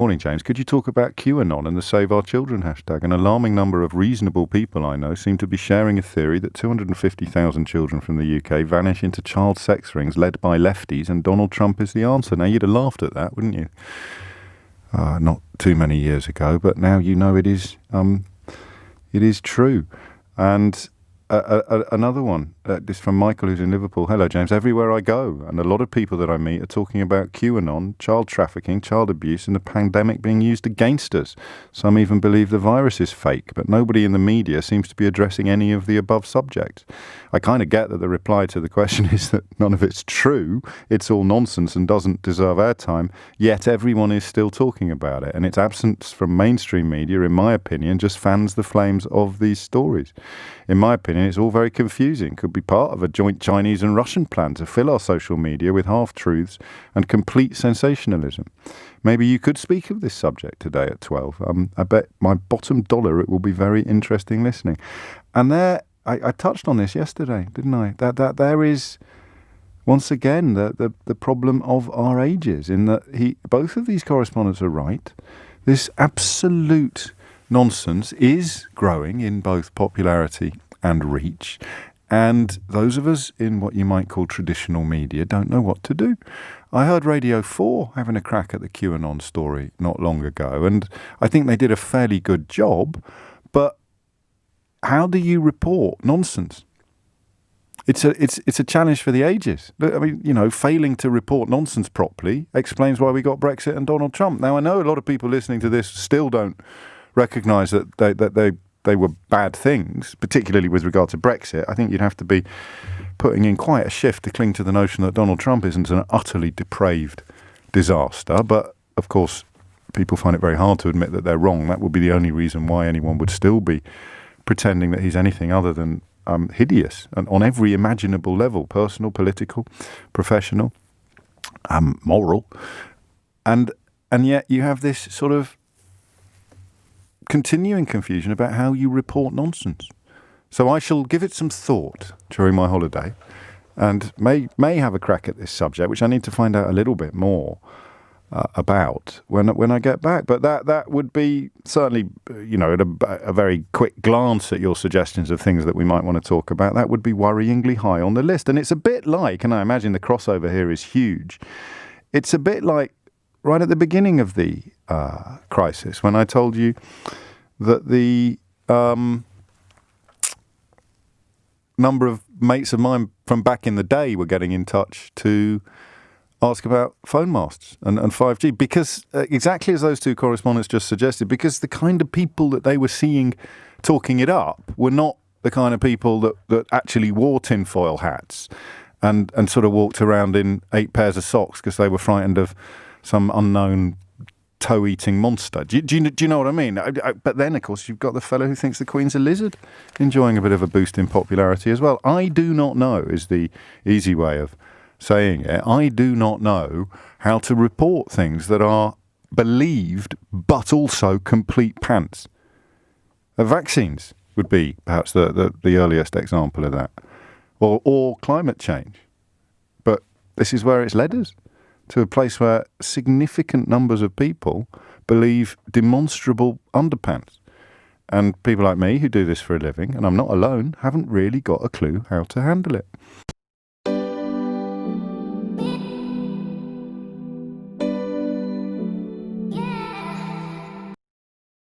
Morning, James. Could you talk about QAnon and the Save Our Children hashtag? An alarming number of reasonable people I know seem to be sharing a theory that 250,000 children from the UK vanish into child sex rings led by lefties, and Donald Trump is the answer. Now, you'd have laughed at that, wouldn't you? Not too many years ago, but now you know it is true. And another one, this from Michael, who's in Liverpool. Hello, James. Everywhere I go, and a lot of people that I meet are talking about QAnon, child trafficking, child abuse, and the pandemic being used against us. Some even believe the virus is fake, but nobody in the media seems to be addressing any of the above subjects. I kind of get that the reply to the question is that none of it's true, it's all nonsense and doesn't deserve airtime, yet everyone is still talking about it, and its absence from mainstream media, in my opinion, just fans the flames of these stories. In my opinion, it's all very confusing. Could be part of a joint Chinese and Russian plan to fill our social media with half-truths and complete sensationalism. Maybe you could speak of this subject today at 12. I bet my bottom dollar it will be very interesting listening. And there, I touched on this yesterday, didn't I? That there is, once again, the problem of our ages, in that both of these correspondents are right. This absolute nonsense is growing in both popularity and reach, and those of us in what you might call traditional media don't know what to do. I heard Radio 4 having a crack at the QAnon story not long ago, and I think they did a fairly good job, but how do you report nonsense? It's a challenge for the ages. I mean, failing to report nonsense properly explains why we got Brexit and Donald Trump. Now, I know a lot of people listening to this still don't recognise that they were bad things, particularly with regard to Brexit. I think you'd have to be putting in quite a shift to cling to the notion that Donald Trump isn't an utterly depraved disaster. But, of course, people find it very hard to admit that they're wrong. That would be the only reason why anyone would still be pretending that he's anything other than hideous, and on every imaginable level: personal, political, professional, moral. And yet you have this sort of continuing confusion about how you report nonsense. So I shall give it some thought during my holiday, and may have a crack at this subject, which I need to find out a little bit more about when I get back. But that would be certainly, at a very quick glance at your suggestions of things that we might want to talk about, that would be worryingly high on the list. And it's a bit like, and I imagine the crossover here is huge, it's a bit like right at the beginning of the crisis, when I told you that the number of mates of mine from back in the day were getting in touch to ask about phone masts and 5G, because exactly as those two correspondents just suggested, because the kind of people that they were seeing talking it up were not the kind of people that actually wore tinfoil hats and sort of walked around in 8 pairs of socks because they were frightened of some unknown toe-eating monster. Do you know what I mean? But then, of course, you've got the fellow who thinks the Queen's a lizard, enjoying a bit of a boost in popularity as well. I do not know, is the easy way of saying it. I do not know how to report things that are believed but also complete pants. Vaccines would be perhaps the earliest example of that, or climate change. But this is where it's led us, to a place where significant numbers of people believe demonstrable underpants. And people like me who do this for a living, and I'm not alone, haven't really got a clue how to handle it.